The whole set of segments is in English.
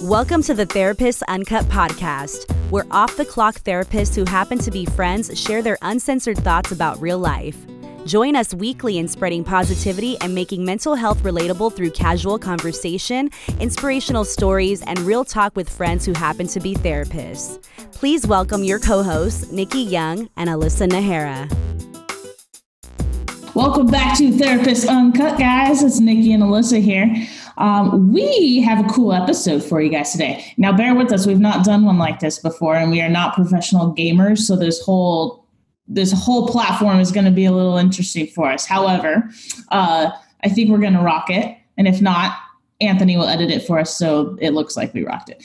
Welcome to the Therapist Uncut podcast, where off-the-clock therapists who happen to be friends share their uncensored thoughts about real life. Join us weekly in spreading positivity and making mental health relatable through casual conversation, inspirational stories, and real talk with friends who happen to be therapists. Please welcome your co-hosts, Nikki Young and Alyssa Nahara. Welcome back to Therapist Uncut, guys. It's Nikki and Alyssa here. We have a cool episode for you guys today. Now, bear with us. We've not done one like this before, and we are not professional gamers, so this whole platform is going to be a little interesting for us. However, I think we're going to rock it, and if not, Anthony will edit it for us so it looks like we rocked it.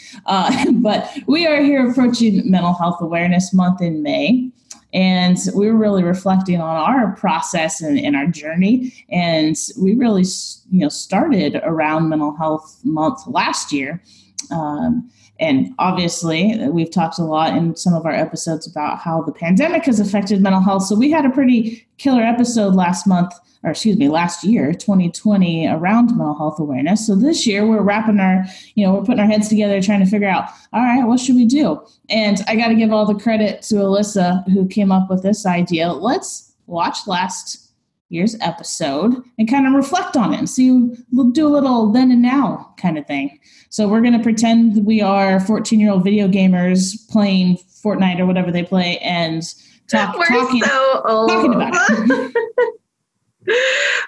But we are here approaching Mental Health Awareness Month in May. And we were really reflecting on our process and our journey. And we really, started around Mental Health Month last year. And obviously, we've talked a lot in some of our episodes about how the pandemic has affected mental health. So we had a pretty killer episode last year, 2020, around mental health awareness. So this year we're we're putting our heads together trying to figure out, all right, what should we do? And I got to give all the credit to Alyssa, who came up with this idea. Let's watch last year's episode and kind of reflect on it and see, we'll do a little then and now kind of thing. So we're going to pretend we are 14-year-old video gamers playing Fortnite or whatever they play and talking about it.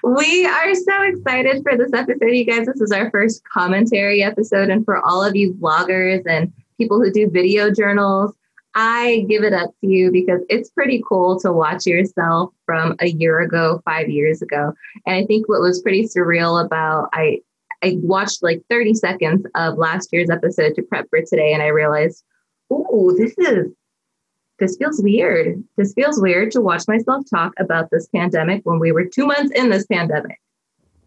We are so excited for this episode, you guys. This is our first commentary episode. And for all of you vloggers and people who do video journals, I give it up to you because it's pretty cool to watch yourself from a year ago, 5 years ago. And I think what was pretty surreal about, I watched like 30 seconds of last year's episode to prep for today. And I realized, this feels weird. This feels weird to watch myself talk about this pandemic when we were 2 months in this pandemic.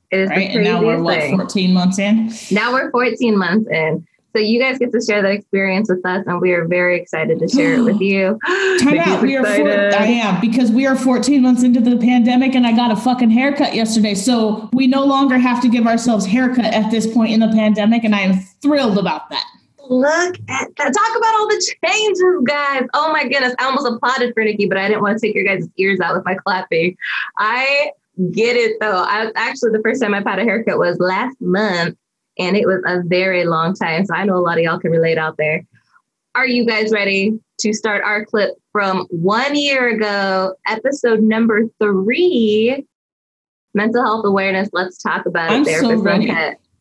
It is right, the craziest and now we're 14 months in? Now we're 14 months in. So you guys get to share that experience with us, and we are very excited to share it with you. Time out. I am, because we are 14 months into the pandemic, and I got a fucking haircut yesterday. So we no longer have to give ourselves haircut at this point in the pandemic, and I am thrilled about that. Look at that. Talk about all the changes, guys. Oh my goodness. I almost applauded for Nikki, but I didn't want to take your guys' ears out with my clapping. I get it though. The first time I've had a haircut was last month, and it was a very long time. So I know a lot of y'all can relate out there. Are you guys ready to start our clip from 1 year ago, episode number 3, Mental Health Awareness? Let's talk about it. I'm so ready.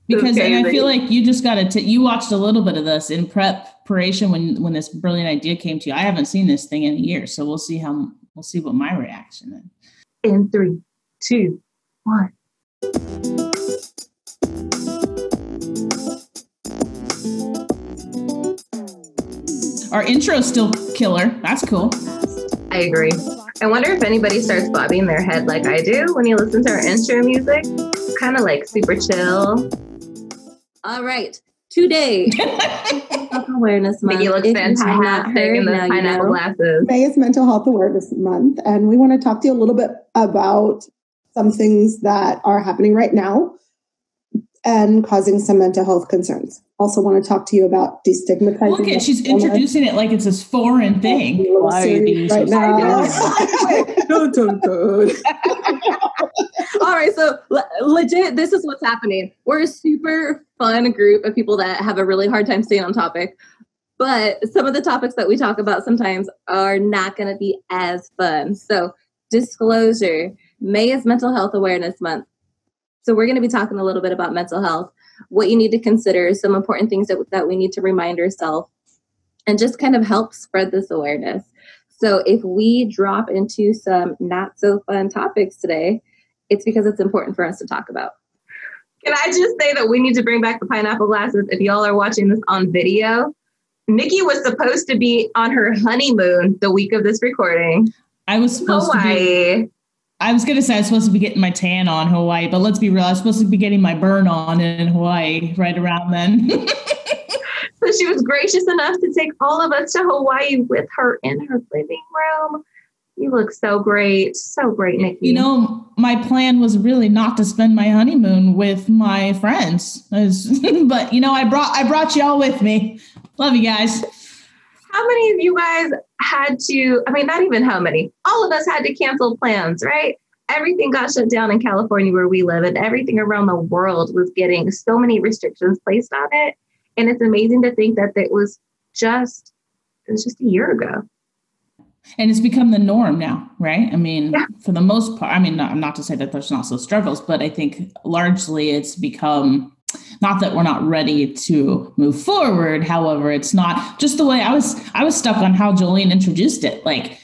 Because I feel like you just got to, you watched a little bit of this in preparation when this brilliant idea came to you. I haven't seen this thing in a year, so we'll see what my reaction is. In 3, 2, 1. Our intro's still killer. That's cool. I agree. I wonder if anybody starts bobbing their head like I do when you listen to our intro music. Kind of like super chill. All right. Today, Awareness Month. Nikki looks fantastic in those pineapple glasses. May is Mental Health Awareness Month, and we want to talk to you a little bit about some things that are happening right now and causing some mental health concerns. Also want to talk to you about destigmatizing. Look at, she's introducing it like it's this foreign thing. Right now. All right, so legit, this is what's happening. We're a super fun group of people that have a really hard time staying on topic. But some of the topics that we talk about sometimes are not going to be as fun. So disclosure, May is Mental Health Awareness Month. So we're going to be talking a little bit about mental health, what you need to consider, some important things that we need to remind ourselves, and just kind of help spread this awareness. So if we drop into some not so fun topics today, it's because it's important for us to talk about. Can I just say that we need to bring back the pineapple glasses? If y'all are watching this on video, Nikki was supposed to be on her honeymoon the week of this recording. I was supposed to be. I was going to say I was supposed to be getting my tan on Hawaii, but let's be real. I was supposed to be getting my burn on in Hawaii right around then. So she was gracious enough to take all of us to Hawaii with her in her living room. You look so great. So great, Nikki. You know, my plan was really not to spend my honeymoon with my friends. But, you know, I brought y'all with me. Love you guys. How many of you guys had to, I mean, not even how many, all of us had to cancel plans, right? Everything got shut down in California where we live, and everything around the world was getting so many restrictions placed on it. And it's amazing to think that it was just a year ago. And it's become the norm now, right? I mean, for the most part, I mean, not to say that there's not still struggles, but I think largely it's become, not that we're not ready to move forward. However, it's not just the way I was stuck on how Jolene introduced it. Like,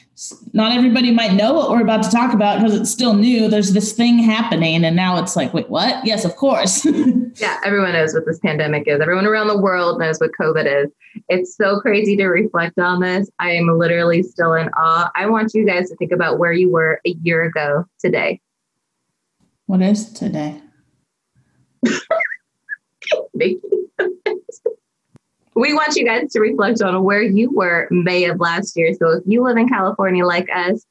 not everybody might know what we're about to talk about because it's still new. There's this thing happening. And now it's like, wait, what? Yes, of course. Yeah, everyone knows what this pandemic is. Everyone around the world knows what COVID is. It's so crazy to reflect on this. I am literally still in awe. I want you guys to think about where you were a year ago today. What is today? We want you guys to reflect on where you were May of last year. So if you live in California like us,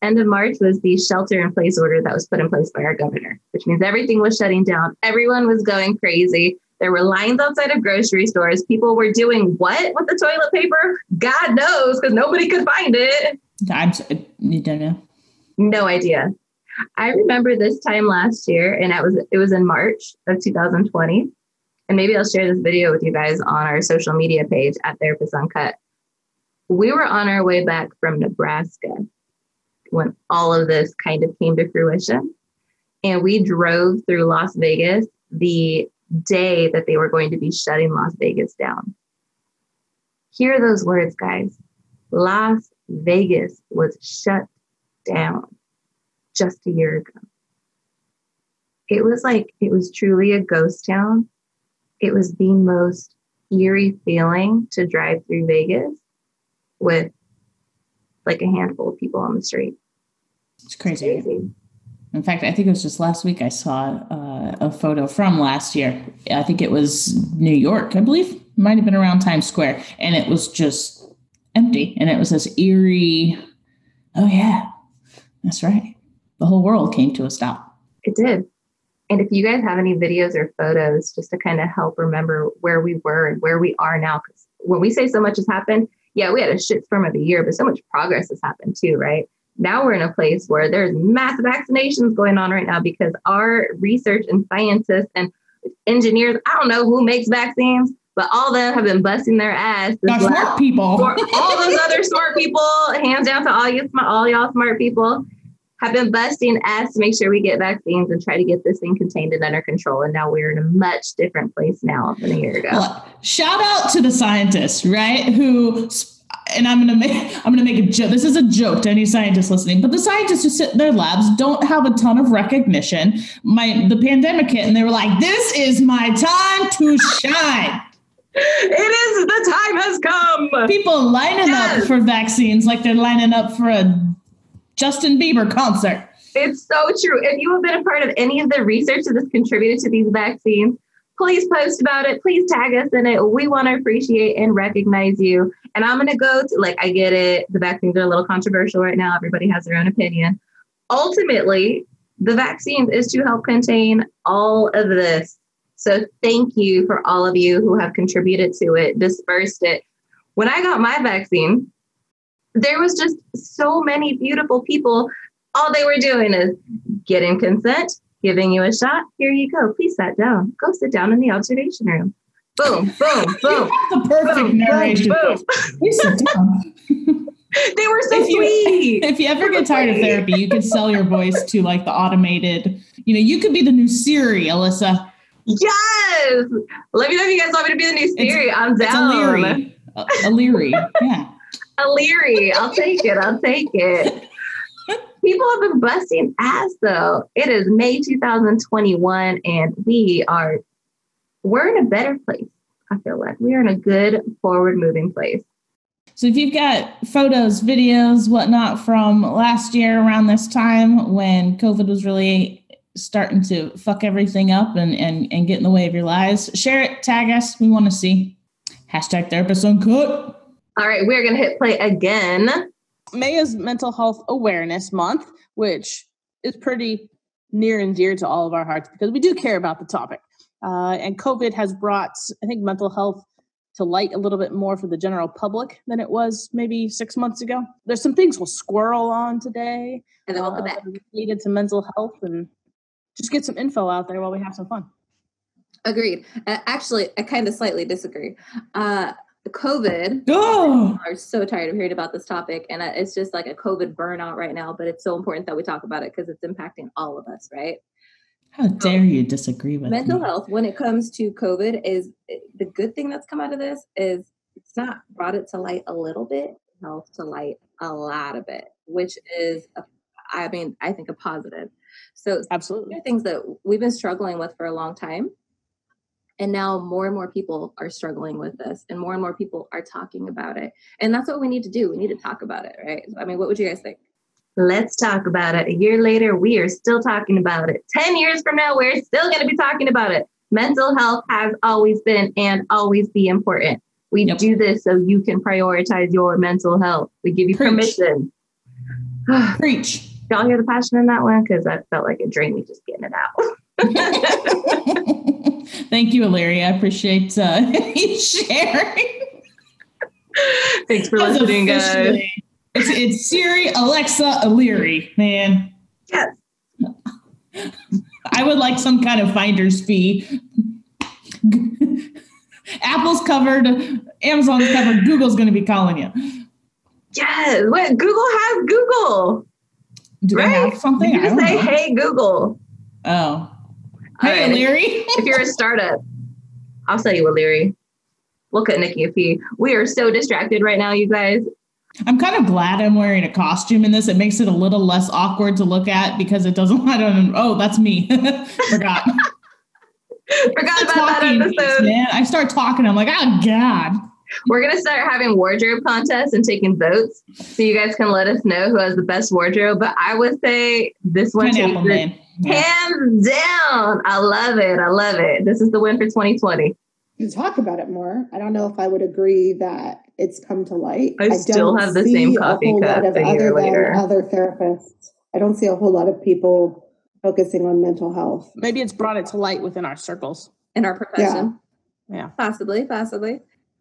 end of March was the shelter in place order that was put in place by our governor, which means everything was shutting down. Everyone was going crazy. There were lines outside of grocery stores. People were doing what with the toilet paper? God knows, because nobody could find it. You don't know? No idea. I remember this time last year, and it was in March of 2020. And maybe I'll share this video with you guys on our social media page at Therapist Uncut. We were on our way back from Nebraska when all of this kind of came to fruition. And we drove through Las Vegas the day that they were going to be shutting Las Vegas down. Hear those words, guys. Las Vegas was shut down just a year ago. It was truly a ghost town. It was the most eerie feeling to drive through Vegas with like a handful of people on the street. It's crazy. In fact, I think it was just last week I saw a photo from last year. I think it was New York, I believe. Might have been around Times Square. And it was just empty. And it was this eerie, oh yeah, that's right. The whole world came to a stop. It did. And if you guys have any videos or photos just to kind of help remember where we were and where we are now, because when we say so much has happened, yeah, we had a shitstorm of a year, but so much progress has happened too, right? Now we're in a place where there's mass vaccinations going on right now because our research and scientists and engineers, I don't know who makes vaccines, but all of them have been busting their ass. Smart people. For all those other smart people, hands down to all y'all smart people, have been busting ass to make sure we get vaccines and try to get this thing contained and under control. And now we're in a much different place now than a year ago. Well, shout out to the scientists, right? Who, and I'm gonna make a joke. This is a joke to any scientists listening, but the scientists who sit in their labs don't have a ton of recognition. The pandemic hit and they were like, this is my time to shine. It is, the time has come. People lining up for vaccines like they're lining up for a Justin Bieber concert. It's so true. If you have been a part of any of the research that has contributed to these vaccines, please post about it. Please tag us in it. We want to appreciate and recognize you. And I'm going to go to, I get it. The vaccines are a little controversial right now. Everybody has their own opinion. Ultimately, the vaccines is to help contain all of this. So thank you for all of you who have contributed to it, dispersed it. When I got my vaccine, there was just so many beautiful people. All they were doing is getting consent, giving you a shot. Here you go. Please sit down. Go sit down in the observation room. Boom, boom, boom. The perfect narration. Boom. Please sit down. They were so sweet. If you ever get tired of therapy, you could sell your voice to the automated, you could be the new Siri, Alyssa. Yes. Let me know if you guys want me to be the new Siri. I'm down. It's O'Leary. Yeah. O'Leary. I'll take it. People have been busting ass though. It is May 2021 and we're in a better place. I feel like we are in a good forward moving place. So if you've got photos, videos, whatnot from last year around this time when COVID was really starting to fuck everything up and get in the way of your lives, share it, tag us. We want to see. #Therapist Uncut. All right, we're going to hit play again May is Mental Health Awareness Month, which is pretty near and dear to all of our hearts because we do care about the topic. And COVID has brought, I think, mental health to light a little bit more for the general public than it was maybe 6 months ago. There's some things we'll squirrel on today And then we'll come back. related to mental health and just get some info out there while we have some fun. Agreed. Actually, I kind of slightly disagree. COVID, are so tired of hearing about this topic, and it's just like a COVID burnout right now, but it's so important that we talk about it because it's impacting all of us, right? How dare you disagree with mental me? health when it comes to COVID is the good thing that's come out of this is it's not brought it to light a little bit, health to light a lot of it, which is, I think a positive. So Absolutely. there are things that we've been struggling with for a long time. And now more and more people are struggling with this and more people are talking about it. And that's what we need to do. We need to talk about it, right? I mean, what would you guys think? Let's talk about it. A year later, we are still talking about it. 10 years from now, we're still going to be talking about it. Mental health has always been and always be important. We do this so you can prioritize your mental health. We give you permission. Preach. Y'all hear the passion in that one? Because that felt like a dream, me just getting it out. Thank you, Illyria. I appreciate you sharing. Thanks for listening, guys. It's Siri, Alexa, Illyria, man. Yes. I would like some kind of finder's fee. Apple's covered, Amazon's covered, Google's going to be calling you. Yes. Wait, Google has Google. Do they have something? You can say, hey, Google. Oh. Hey, right. Illyria. If you're a startup, I'll sell you Illyria. We'll cut Nikki a fee. We are so distracted right now, you guys. I'm kind of glad I'm wearing a costume in this. It makes it a little less awkward to look at because it doesn't, that's me. Forgot. Forgot about that episode. Man, I start talking. I'm like, oh, God. We're going to start having wardrobe contests and taking votes so you guys can let us know who has the best wardrobe. But I would say this one Pineapple Man. Hands down. I love it. I love it. This is the win for 2020. To talk about it more, I don't know if I would agree that it's come to light. I still have the same coffee cup a year later. Other therapists, I don't see a whole lot of people focusing on mental health. Maybe it's brought it to light within our circles. In our profession. Yeah. Possibly.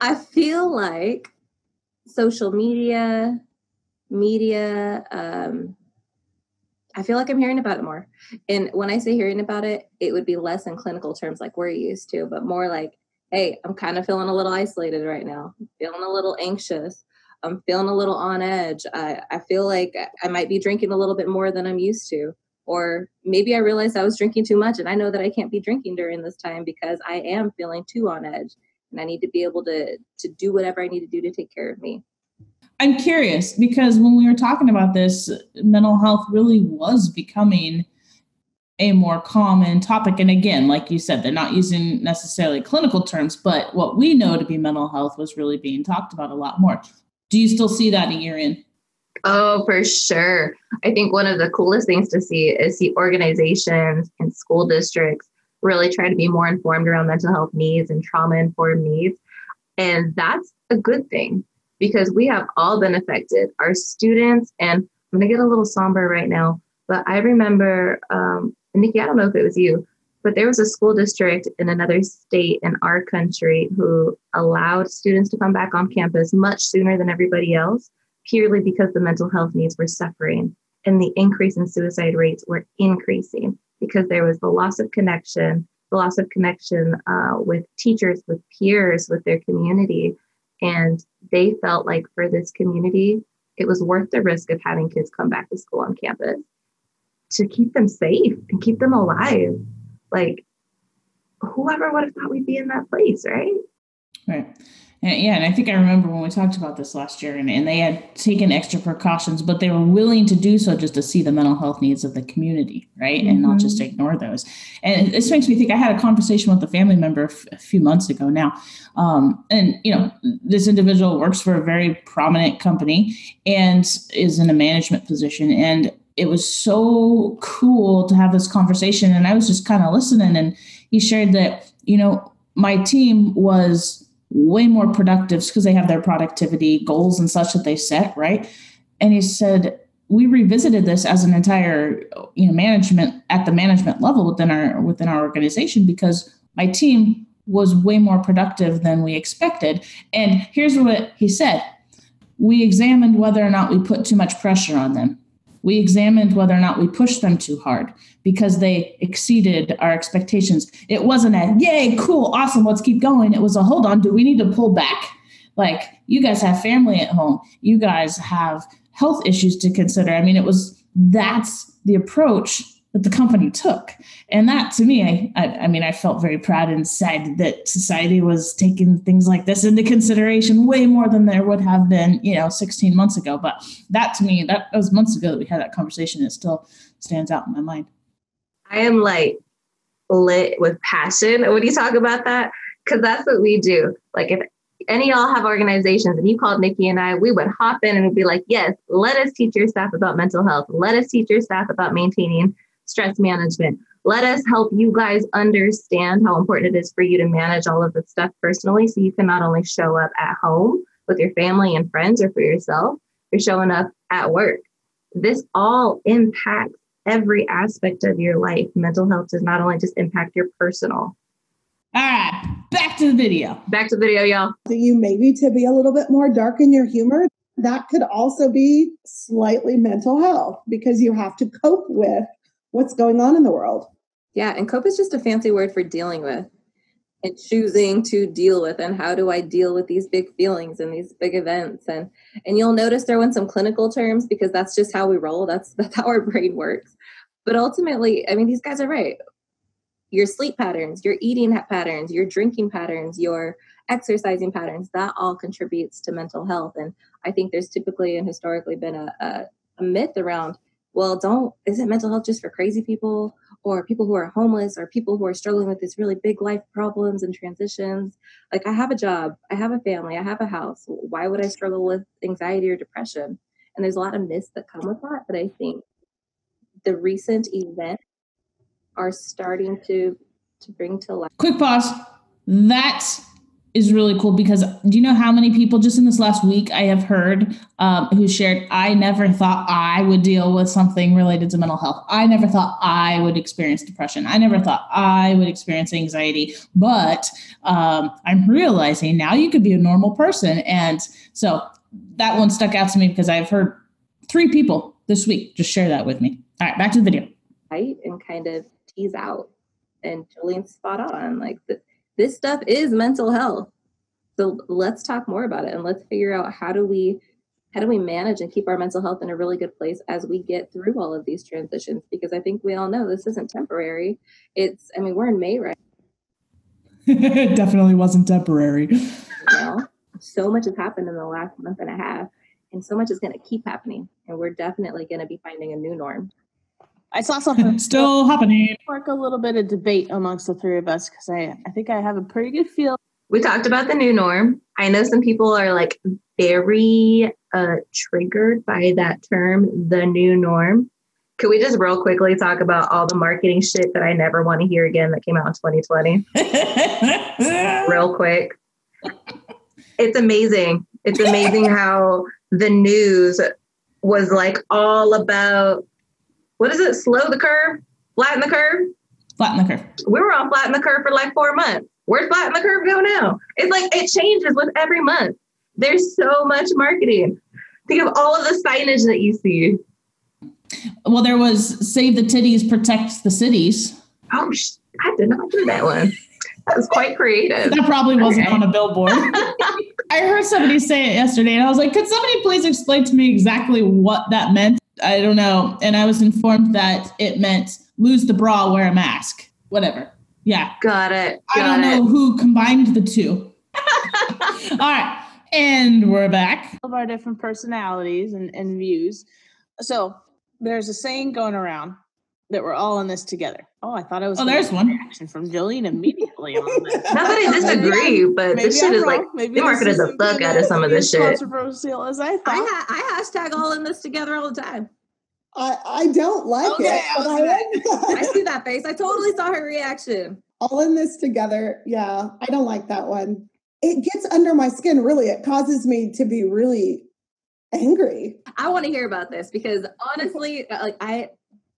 I feel like social media, I feel like I'm hearing about it more. And when I say hearing about it, it would be less in clinical terms like we're used to, but more like, hey, I'm kind of feeling a little isolated right now. I'm feeling a little anxious. I'm feeling a little on edge. I feel like I might be drinking a little bit more than I'm used to. Or maybe I realized I was drinking too much and I know that I can't be drinking during this time because I am feeling too on edge. And I need to be able to do whatever I need to do to take care of me. I'm curious because when we were talking about this, mental health really was becoming a more common topic. And again, like you said, they're not using necessarily clinical terms, but what we know to be mental health was really being talked about a lot more. Do you still see that a year in? Oh, for sure. I think one of the coolest things to see is organizations and school districts really try to be more informed around mental health needs and trauma-informed needs. And that's a good thing because we have all been affected. Our students, and I'm going to get a little somber right now, but I remember, Nikki, I don't know if it was you, but there was a school district in another state in our country who allowed students to come back on campus much sooner than everybody else, purely because the mental health needs were suffering and the increase in suicide rates were increasing because there was the loss of connection with teachers, with peers, with their community. And they felt like for this community, it was worth the risk of having kids come back to school on campus to keep them safe and keep them alive. Like, whoever would have thought we'd be in that place, right? Right. And I think I remember when we talked about this last year and they had taken extra precautions, but they were willing to do so just to see the mental health needs of the community, right? Mm-hmm. And not just ignore those. And this makes me think, I had a conversation with a family member a few months ago now. And, this individual works for a very prominent company and is in a management position. And it was so cool to have this conversation. And I was just kind of listening, and he shared that, my team was way more productive because they have their productivity goals and such that they set, right? And he said, we revisited this as an entire, management at the management level within our organization, because my team was way more productive than we expected. And here's what he said. We examined whether or not we put too much pressure on them. We examined whether or not we pushed them too hard because they exceeded our expectations. It wasn't a, yay, cool, awesome, let's keep going. It was a, hold on, do we need to pull back? Like, you guys have family at home. You guys have health issues to consider. I mean, that's the approach that the company took. And that, to me, I felt very proud inside that society was taking things like this into consideration way more than there would have been, 16 months ago. But that, to me, that was months ago that we had that conversation. It still stands out in my mind. I am like lit with passion when you talk about that, because that's what we do. Like, if any of y'all have organizations and you called Nikki and I, we would hop in and we'd be like, yes, let us teach your staff about mental health. Let us teach your staff about maintaining stress management. Let us help you guys understand how important it is for you to manage all of this stuff personally, so you can not only show up at home with your family and friends or for yourself, you're showing up at work. This all impacts every aspect of your life. Mental health does not only just impact your personal. All right, back to the video. Back to the video, y'all. You maybe to be a little bit more dark in your humor. That could also be slightly mental health, because you have to cope with what's going on in the world. Yeah, and cope is just a fancy word for dealing with and choosing to deal with. And how do I deal with these big feelings and these big events? And you'll notice there went some clinical terms, because that's just how we roll. That's how our brain works. But ultimately, I mean, these guys are right. Your sleep patterns, your eating patterns, your drinking patterns, your exercising patterns, that all contributes to mental health. And I think there's typically and historically been a myth around, well, isn't mental health just for crazy people, or people who are homeless, or people who are struggling with these really big life problems and transitions? Like, I have a job, I have a family, I have a house. Why would I struggle with anxiety or depression? And there's a lot of myths that come with that. But I think the recent events are starting to bring to life. Quick pause. That is really cool, because do you know how many people just in this last week I have heard who shared, I never thought I would deal with something related to mental health. I never thought I would experience depression. I never thought I would experience anxiety, but I'm realizing now you could be a normal person. And so that one stuck out to me, because I've heard 3 people this week just share that with me. All right, back to the video. Right, and kind of tease out. And Julian's spot on. Like, this stuff is mental health. So let's talk more about it, and let's figure out how do we manage and keep our mental health in a really good place as we get through all of these transitions, because I think we all know this isn't temporary. We're in May, right? It definitely wasn't temporary. So much has happened in the last month and a half, and so much is going to keep happening, and we're definitely going to be finding a new norm. I saw something still happening. Spark a little bit of debate amongst the 3 of us, because I think I have a pretty good feel. We talked about the new norm. I know some people are like very triggered by that term, the new norm. Could we just real quickly talk about all the marketing shit that I never want to hear again that came out in 2020? Real quick. It's amazing. It's amazing how the news was like all about, what is it? Slow the curve? Flatten the curve? Flatten the curve. We were on flatten the curve for like 4 months. Where's flatten the curve go now? It's like it changes with every month. There's so much marketing. Think of all of the signage that you see. Well, there was Save the Titties, Protect the Cities. Oh, I did not do that one. That was quite creative. That probably wasn't on a billboard. I heard somebody say it yesterday, and I was like, could somebody please explain to me exactly what that meant? I don't know. And I was informed that it meant lose the bra, wear a mask, whatever. Yeah. Got it. I don't know who combined the two. All right. And we're back. All of our different personalities and views. So there's a saying going around that we're all in this together. Oh, I thought it was there's one reaction from Jillian immediately on this. Not that I disagree, but this shit is like, they marketed the fuck out of some of this shit. Controversial as I thought. I hashtag all in this together all the time. I don't like it. I see that face. I totally saw her reaction. All in this together. Yeah, I don't like that one. It gets under my skin, really. It causes me to be really angry. I want to hear about this because honestly, like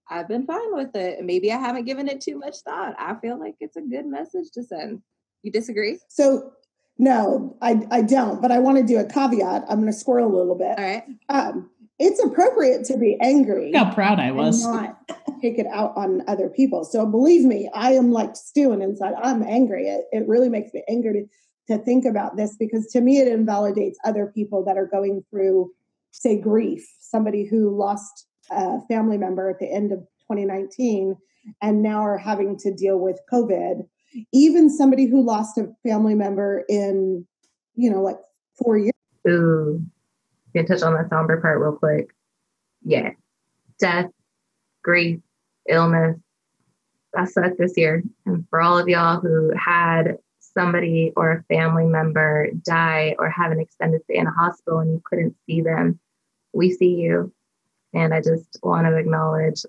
I've been fine with it. Maybe I haven't given it too much thought. I feel like it's a good message to send. You disagree? So no, I don't, but I want to do a caveat. I'm going to squirrel a little bit. All right. It's appropriate to be angry. Look how proud I was. And not take it out on other people. So believe me, I am like stewing inside. I'm angry. It really makes me angry to think about this, because to me, it invalidates other people that are going through, say, grief. Somebody who lost a family member at the end of 2019 and now are having to deal with COVID. Even somebody who lost a family member in, like 4 years. Ooh, can touch on that somber part real quick. Yeah. Death, grief, illness. That sucked this year. And for all of y'all who had somebody or a family member die or have an extended stay in a hospital and you couldn't see them, we see you. And I just want to acknowledge,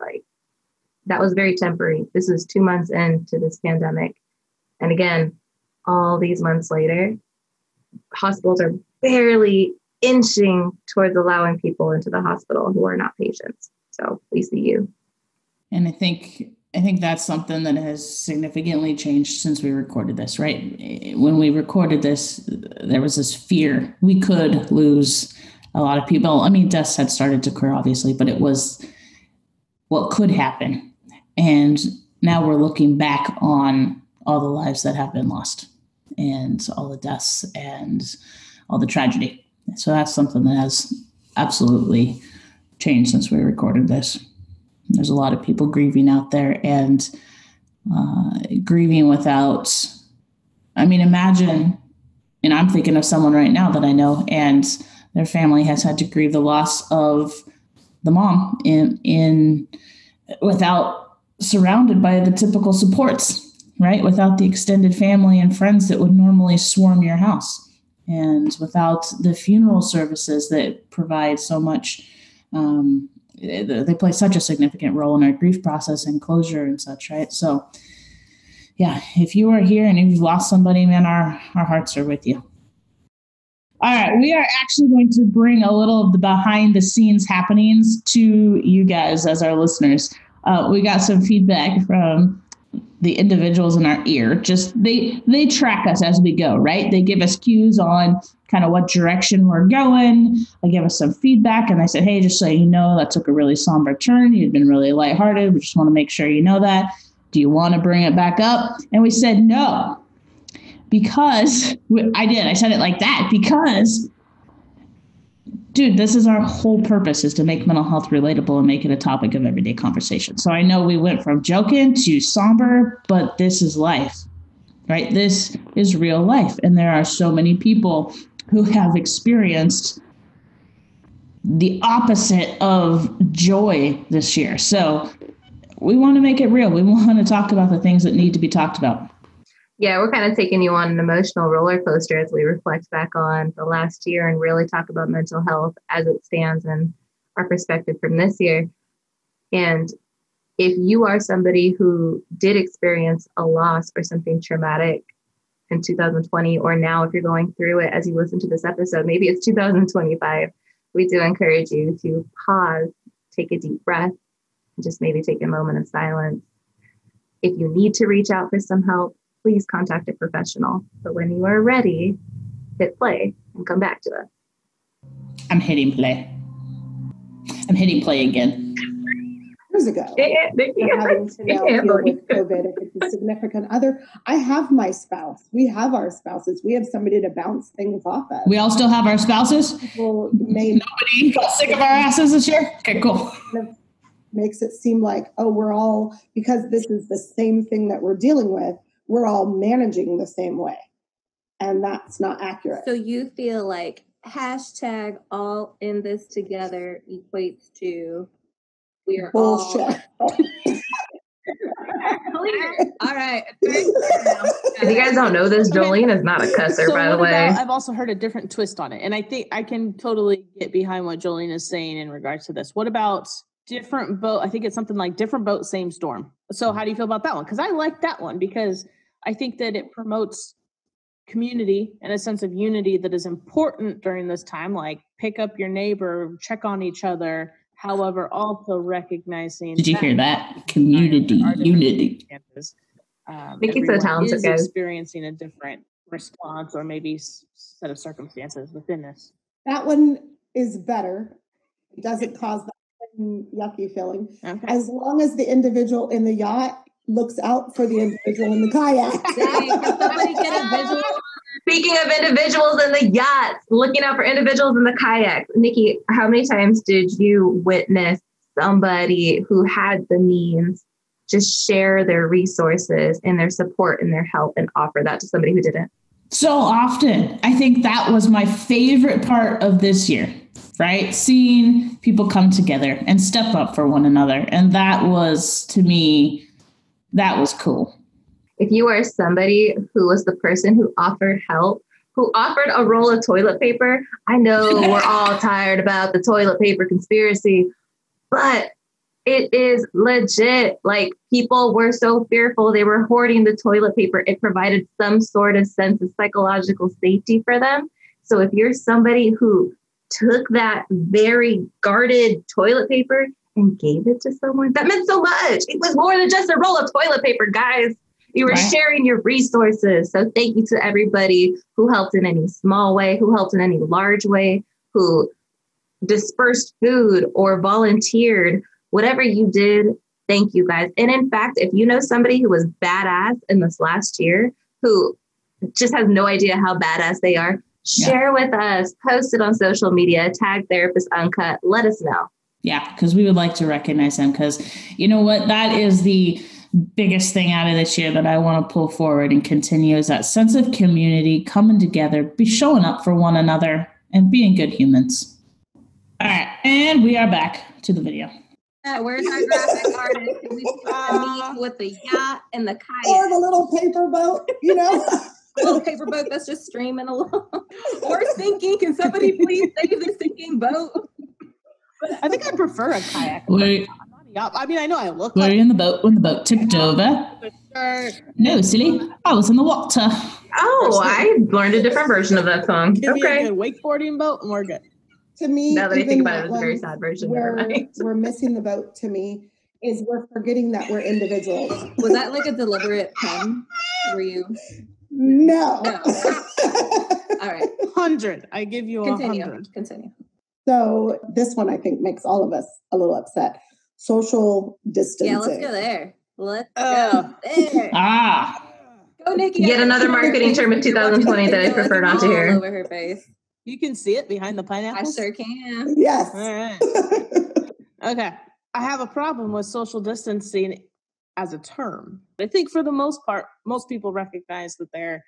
that was very temporary. This is 2 months into this pandemic. And again, all these months later, hospitals are barely inching towards allowing people into the hospital who are not patients. So we see you. And I think that's something that has significantly changed since we recorded this, right? When we recorded this, there was this fear we could lose a lot of people. I mean, deaths had started to occur, obviously, but it was what could happen. And now we're looking back on all the lives that have been lost and all the deaths and all the tragedy. So that's something that has absolutely changed since we recorded this. There's a lot of people grieving out there and grieving without, imagine, and I'm thinking of someone right now that I know, and their family has had to grieve the loss of the mom in without surrounded by the typical supports, right? Without the extended family and friends that would normally swarm your house, and without the funeral services that provide so much, they play such a significant role in our grief process and closure and such, right? So yeah, if you are here and you've lost somebody, man, our hearts are with you. All right, we are actually going to bring a little of the behind the scenes happenings to you guys as our listeners. We got some feedback from the individuals in our ear. Just they track us as we go, right? They give us cues on kind of what direction we're going. They give us some feedback, and I said, hey, just so you know, that took a really somber turn. You'd been really lighthearted. We just want to make sure you know that. Do you want to bring it back up? And we said no. Because I said it like that because, dude, this is our whole purpose, is to make mental health relatable and make it a topic of everyday conversation. So I know we went from joking to somber, but this is life, right? This is real life. And there are so many people who have experienced the opposite of joy this year. So we want to make it real. We want to talk about the things that need to be talked about. Yeah, we're kind of taking you on an emotional roller coaster as we reflect back on the last year and really talk about mental health as it stands and our perspective from this year. And if you are somebody who did experience a loss or something traumatic in 2020, or now if you're going through it as you listen to this episode, maybe it's 2025, we do encourage you to pause, take a deep breath, and just maybe take a moment of silence. If you need to reach out for some help, please contact a professional. But when you are ready, hit play and come back to us. I'm hitting play. I'm hitting play again. Years ago, having to now deal with COVID, if it's a significant other. I have my spouse. We have our spouses. We have somebody to bounce things off of. We all still have our spouses? Nobody got sick of our asses this year? Okay, cool. Makes it seem like, we're all, because this is the same thing that we're dealing with, we're all managing the same way. And that's not accurate. So you feel like hashtag all in this together equates to we are bullshit. All right. If you guys don't know this, Jolene is not a cusser, So by the way. I've also heard a different twist on it. And I think I can totally get behind what Jolene is saying in regards to this. What about different boat? I think it's something like different boat, same storm. So how do you feel about that one? Because I like that one because I think that it promotes community and a sense of unity that is important during this time, like pick up your neighbor, check on each other. However, also recognizing. Did you hear that? Community, unity. Nikki's so talented, is guys. Experiencing a different response or maybe set of circumstances within this. That one is better. It doesn't cause that yucky feeling. Okay. As long as the individual in the yacht looks out for the individual in the kayak. Dang, can somebody get a visual? Speaking of individuals in the yachts, looking out for individuals in the kayaks. Nikki, how many times did you witness somebody who had the means just share their resources and their support and their help and offer that to somebody who didn't? So often. I think that was my favorite part of this year, right? Seeing people come together and step up for one another. And that was, to me, that was cool. If you are somebody who was the person who offered help, who offered a roll of toilet paper, I know we're all tired about the toilet paper conspiracy, but it is legit. Like, people were so fearful. They were hoarding the toilet paper. It provided some sort of sense of psychological safety for them. So if you're somebody who took that very guarded toilet paper and gave it to someone, that meant so much. It was more than just a roll of toilet paper, guys. You were sharing your resources. So thank you to everybody who helped in any small way, who helped in any large way, who dispersed food or volunteered. Whatever you did, thank you, guys. And in fact, if you know somebody who was badass in this last year, who just has no idea how badass they are, share with us, post it on social media, tag Therapist Uncut, let us know. Yeah, because we would like to recognize them, because you know what? That is the biggest thing out of this year that I want to pull forward and continue, is that sense of community, coming together, be showing up for one another, and being good humans. All right, and we are back to the video. Where's our graphic artist? Can we see the meme with the yacht and the kayak? Or the little paper boat, you know? The little paper boat that's just streaming along. Or sinking. Can somebody please save the sinking boat? I think I prefer a kayak. I mean, I know I look Were like you in the boat when the boat tipped over? No, silly. I was in the water. Oh, I learned a different version of that song. Give me Okay. a good wakeboarding boat and we're good. To me, Now that I even think about it, that it was a very one sad version. where Never mind. we're missing the boat, to me, is we're forgetting that we're individuals. Was that like a deliberate pun? Were you? No. No. All right. 100. I give you Continue. 100. Continue. So this one, I think, makes all of us a little upset. Social distancing. Yeah, let's go there. Let's go there. Go, Nikki. Yet another marketing term in 2020 that I prefer not to All hear. over her face. You can see it behind the I pineapple. sure can. Yes. All right. Okay. I have a problem with social distancing as a term. I think for the most part, most people recognize that there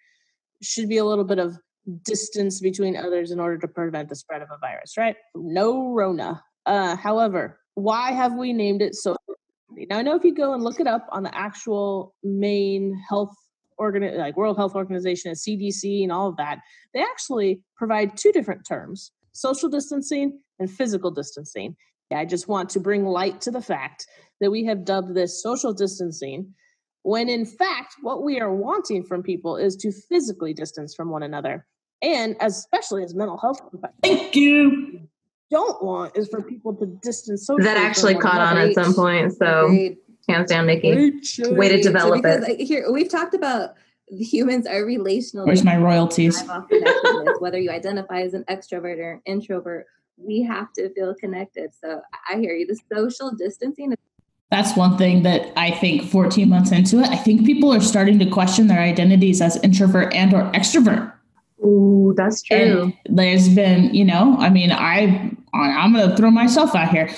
should be a little bit of distance between others in order to prevent the spread of a virus, right? No Rona. However, why have we named it social distancing? Now, I know if you go and look it up on the actual main health like World Health Organization, CDC, and all of that, they actually provide two different terms: social distancing and physical distancing. I just want to bring light to the fact that we have dubbed this social distancing, when in fact, what we are wanting from people is to physically distance from one another. And especially as mental health professionals, Thank you. don't want is for people to distance socially. That actually from one caught on another. at some point. So Agreed. hands down, Nikki. Way to develop because, it. Here, we've talked about humans are relational. Where's my royalties? Thrive off connectedness. Whether you identify as an extrovert or an introvert, we have to feel connected. So I hear you. The social distancing. That's one thing that I think 14 months into it, I think people are starting to question their identities as introvert and or extrovert. Ooh, that's true. And there's been, I'm going to throw myself out here.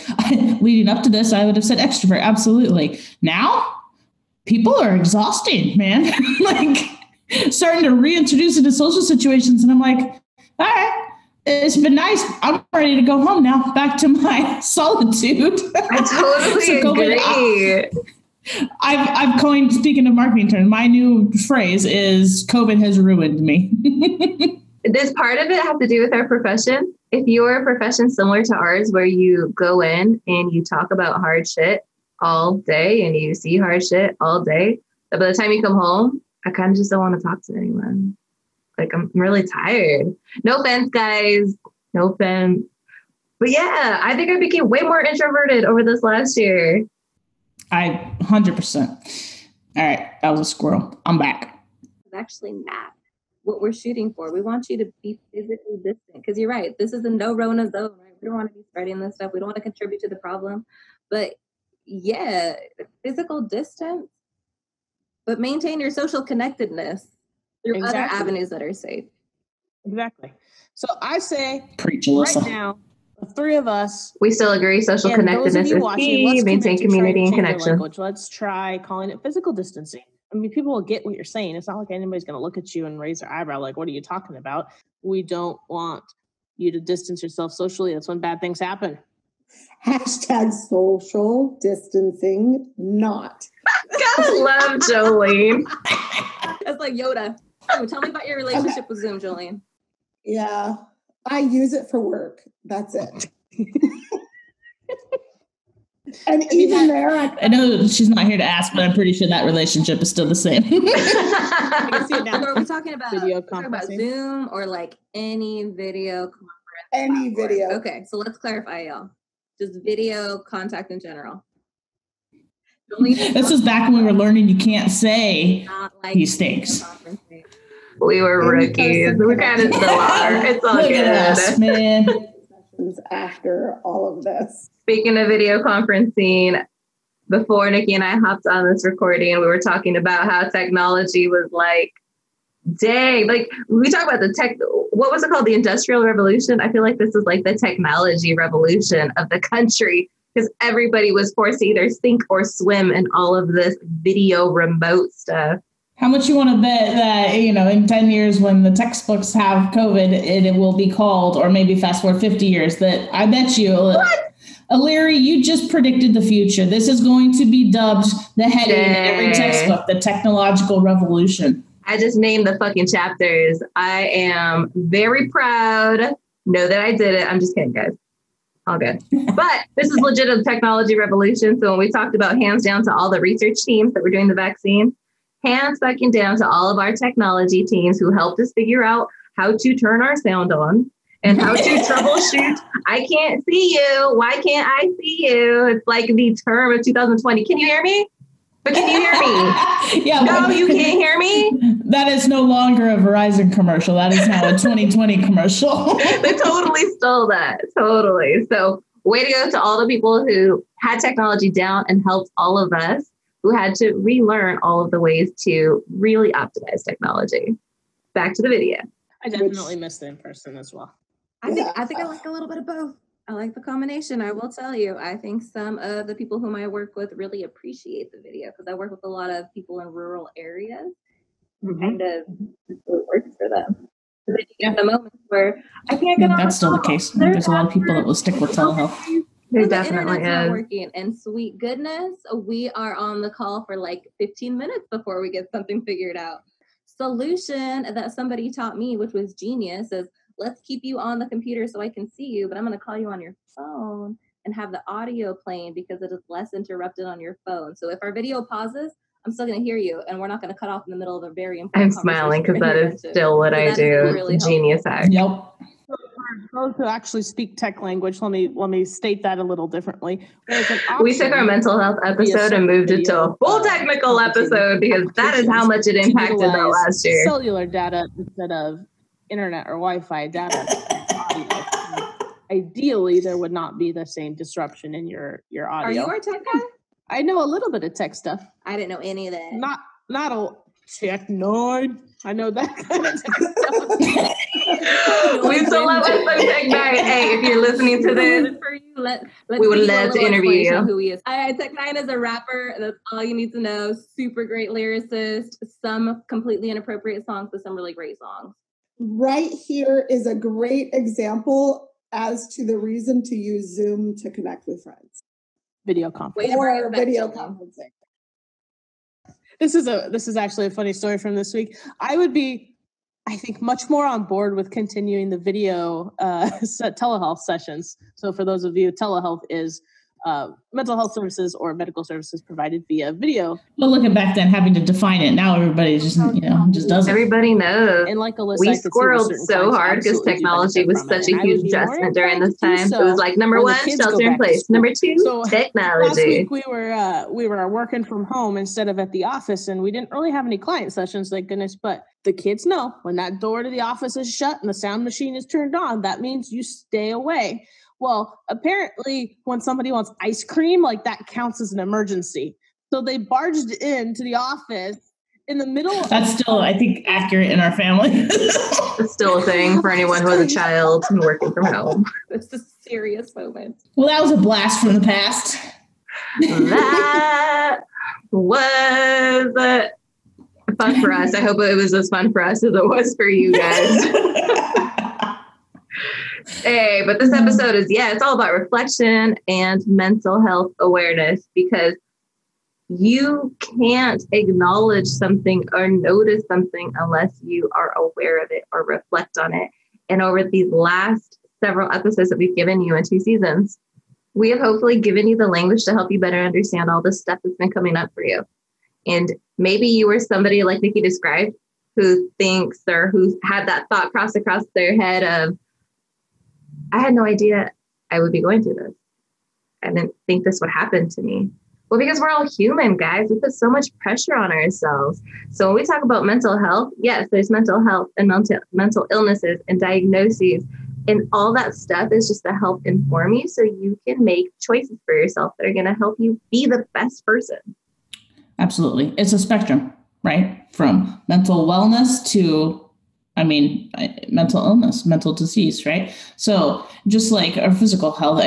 Leading up to this, I would have said extrovert. Absolutely. Now, people are exhausting, man. Like, starting to reintroduce into social situations. And I'm like, all right, it's been nice. I'm ready to go home now. Back to my solitude. I totally agree. I've coined, speaking of marketing terms, my new phrase is COVID has ruined me. Does part of it have to do with our profession? If you're a profession similar to ours, where you go in and you talk about hard shit all day and you see hard shit all day, but by the time you come home, I kind of just don't want to talk to anyone. Like, I'm really tired. No offense, guys. No offense. But yeah, I think I became way more introverted over this last year. 100%. All right, that was a squirrel. I'm back. It's actually not what we're shooting for. We want you to be physically distant because you're right. This is a no Rona zone, right? We don't want to be spreading this stuff. We don't want to contribute to the problem. But yeah, physical distance, but maintain your social connectedness through other avenues that are safe. Exactly. So I say, preach, Alyssa. Right now, the three of us, we still agree. Social connectedness is key. Maintain community and connection. Let's try calling it physical distancing. I mean, people will get what you're saying. It's not like anybody's going to look at you and raise their eyebrow like, what are you talking about? We don't want you to distance yourself socially. That's when bad things happen. Hashtag social distancing not. Gotta love Jolene. That's like Yoda. Oh, tell me about your relationship with Zoom, Jolene. Yeah, I use it for work. That's it. And even there, I know she's not here to ask, but I'm pretty sure that relationship is still the same. I can see it now. So are we talking about Zoom or like any video conference? Any video. Okay, so let's clarify, y'all. Just video contact in general. This was back when we were learning you can't say he stinks. We were rookies. We kind of still are. It's all Look good. at us, man. After all of this. Speaking of video conferencing, before Nikki and I hopped on this recording, we were talking about how technology was like, dang, like we talk about the tech, what was it called? The Industrial Revolution. I feel like this is like the technology revolution of the country because everybody was forced to either sink or swim in all of this video remote stuff. How much you want to bet that, in 10 years when the textbooks have COVID, it will be called, or maybe fast forward 50 years, that I bet you, Aliri, you just predicted the future. This is going to be dubbed the heading in every textbook, the technological revolution. I just named the fucking chapters. I am very proud. Know that I did it. I'm just kidding, guys. All good. But this is legit a technology revolution. So when we talked about hands down to all the research teams that were doing the vaccine, hands fucking down to all of our technology teams who helped us figure out how to turn our sound on and how to troubleshoot. I can't see you. Why can't I see you? It's like the term of 2020. Can you hear me? But can you hear me? Yeah. No, you can't hear me? That is no longer a Verizon commercial. That is now a 2020 commercial. They totally stole that. Totally. So way to go to all the people who had technology down and helped all of us who had to relearn all of the ways to really optimize technology. Back to the video. I definitely missed the in-person as well. I think I like a little bit of both. I like the combination. I will tell you, I think some of the people whom I work with really appreciate the video because I work with a lot of people in rural areas. Kind of it works for them. They get the moments where I can't get on. That's still the case. There's a lot of people that will stick with telehealth. There definitely is. Not working, and sweet goodness, we are on the call for like 15 minutes before we get something figured out. Solution that somebody taught me, which was genius, is let's keep you on the computer so I can see you, but I'm going to call you on your phone and have the audio playing because it is less interrupted on your phone. So if our video pauses, I'm still going to hear you, and we're not going to cut off in the middle of a very important conversation. I'm smiling because that is still what I do. Really genius hack. Yep. For those who actually speak tech language, let me state that a little differently. We took our mental health episode and moved it to a full technical episode because that is how much it impacted the last year. Cellular data instead of internet or Wi-Fi data. Ideally, there would not be the same disruption in your audio. Are you our tech guy? I know a little bit of tech stuff. I didn't know any of that. Not a tech nerd. I know that kind of tech stuff. We still love us some tech nerd. Hey, if you're listening to this, we would love to interview you. Who he is. Tech9 is a rapper. That's all you need to know. Super great lyricist. Some completely inappropriate songs, but some really great songs. Right here is a great example as to the reason to use Zoom to connect with friends. Video conference. Or video conferencing. This is actually a funny story from this week. I would be, I think, much more on board with continuing the video telehealth sessions. So for those of you, telehealth is mental health services or medical services provided via video. Well, look at back then having to define it. Now everybody just, just does it. Everybody knows. And like Alyssa, we I could squirreled so hard because technology was such a huge adjustment during this time. So it was like number one, shelter in place. Number two, technology. Last week we were working from home instead of at the office, and we didn't really have any client sessions, thank goodness. But the kids know when that door to the office is shut and the sound machine is turned on, that means you stay away. Well, apparently when somebody wants ice cream, like that counts as an emergency. So they barged into the office in the middle. That's still, I think, accurate in our family. It's still a thing for anyone who has a child and working from home. It's a serious moment. Well, that was a blast from the past. That was fun for us. I hope it was as fun for us as it was for you guys. Hey, but this episode is, it's all about reflection and mental health awareness, because you can't acknowledge something or notice something unless you are aware of it or reflect on it. And over these last several episodes that we've given you in 2 seasons, we have hopefully given you the language to help you better understand all the stuff that's been coming up for you. And maybe you were somebody like Nikki described who thinks or who's had that thought cross across their head of, I had no idea I would be going through this. I didn't think this would happen to me. Well, because we're all human, guys. We put so much pressure on ourselves. So when we talk about mental health, yes, there's mental health and mental illnesses and diagnoses. And all that stuff is just to help inform you so you can make choices for yourself that are going to help you be the best person. Absolutely. It's a spectrum, right? From mental wellness to mental illness, mental disease, right? So just like our physical health,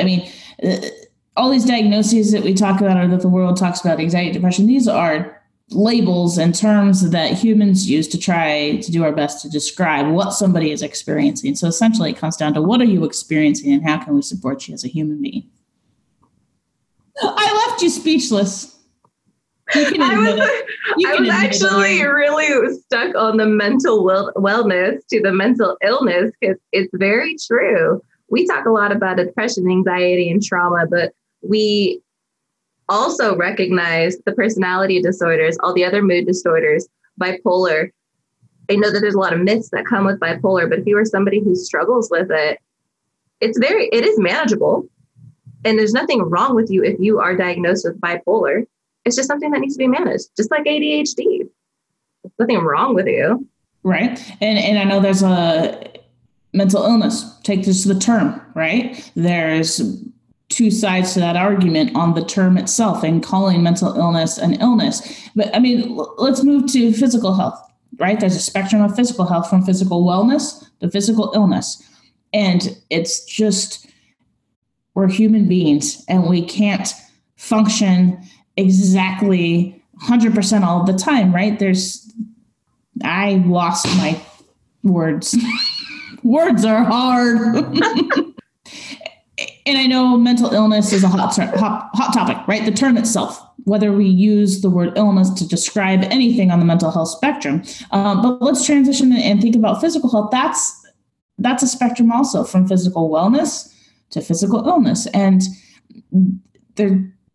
all these diagnoses that we talk about or that the world talks about, anxiety, depression, these are labels and terms that humans use to try to do our best to describe what somebody is experiencing. So essentially it comes down to, what are you experiencing and how can we support you as a human being? I left you speechless. I was actually really stuck on the mental wellness to the mental illness, because it's very true. We talk a lot about depression, anxiety, and trauma, but we also recognize the personality disorders, all the other mood disorders, bipolar. I know that there's a lot of myths that come with bipolar, but if you are somebody who struggles with it, it is manageable. And there's nothing wrong with you if you are diagnosed with bipolar. It's just something that needs to be managed, just like ADHD. There's nothing wrong with you. Right. And I know there's a mental illness. Take this to the term, right? There's 2 sides to that argument on the term itself and calling mental illness an illness. But let's move to physical health, right? There's a spectrum of physical health, from physical wellness to physical illness. And it's just, we're human beings and we can't function exactly 100% all the time, right? I lost my words. Words are hard. And I know mental illness is a hot topic, right? The term itself, whether we use the word illness to describe anything on the mental health spectrum. But let's transition and think about physical health. That's a spectrum also, from physical wellness to physical illness. And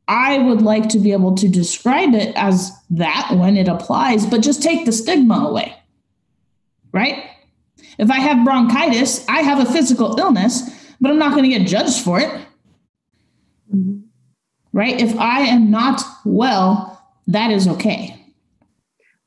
I would like to be able to describe it as that when it applies, but just take the stigma away, right? If I have bronchitis, I have a physical illness, but I'm not going to get judged for it, right? If I am not well, that is okay.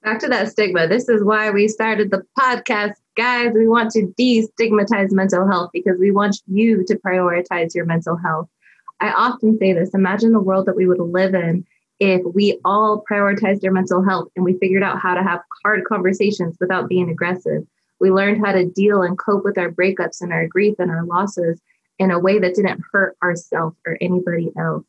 Back to that stigma. This is why we started the podcast, guys. We want to destigmatize mental health because we want you to prioritize your mental health. I often say this, imagine the world that we would live in if we all prioritized our mental health and we figured out how to have hard conversations without being aggressive. We learned how to deal and cope with our breakups and our grief and our losses in a way that didn't hurt ourselves or anybody else.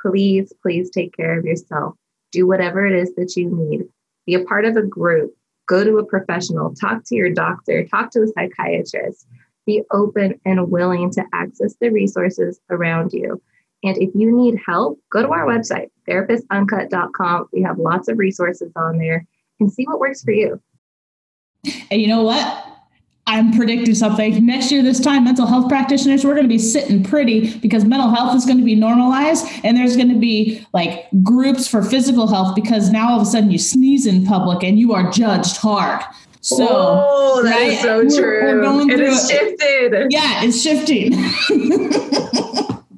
Please, please take care of yourself. Do whatever it is that you need. Be a part of a group. Go to a professional. Talk to your doctor. Talk to a psychiatrist. Be open and willing to access the resources around you. And if you need help, go to our website, therapistuncut.com. We have lots of resources on there and see what works for you. And you know what? I'm predicting something. Next year, this time, mental health practitioners, we're going to be sitting pretty because mental health is going to be normalized. And there's going to be like groups for physical health because now all of a sudden you sneeze in public and you are judged hard. So, that is so true. We're going through it's shifted. Yeah, it's shifting.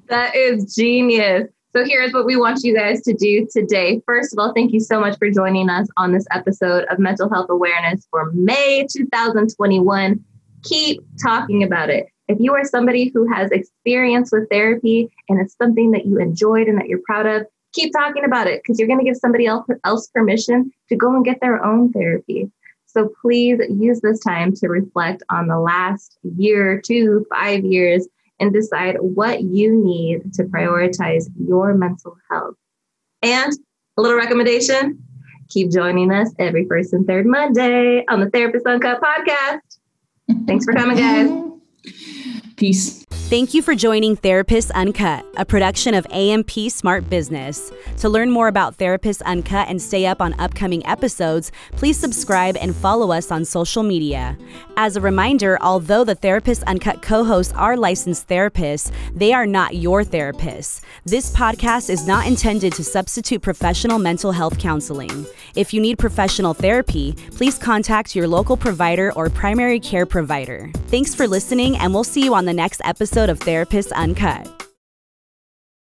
That is genius. So here's what we want you guys to do today. First of all, thank you so much for joining us on this episode of Mental Health Awareness for May 2021. Keep talking about it. If you are somebody who has experience with therapy and it's something that you enjoyed and that you're proud of, keep talking about it because you're going to give somebody else permission to go and get their own therapy. So please use this time to reflect on the last year, 2, 5 years, and decide what you need to prioritize your mental health. And a little recommendation, keep joining us every first and third Monday on the Therapist Uncut podcast. Thanks for coming, guys. Peace. Thank you for joining Therapists Uncut, a production of AMP Smart Business. To learn more about Therapists Uncut and stay up on upcoming episodes, please subscribe and follow us on social media. As a reminder, although the Therapists Uncut co-hosts are licensed therapists, they are not your therapists. This podcast is not intended to substitute professional mental health counseling. If you need professional therapy, please contact your local provider or primary care provider. Thanks for listening, and we'll see you on the next episode of Therapists Uncut.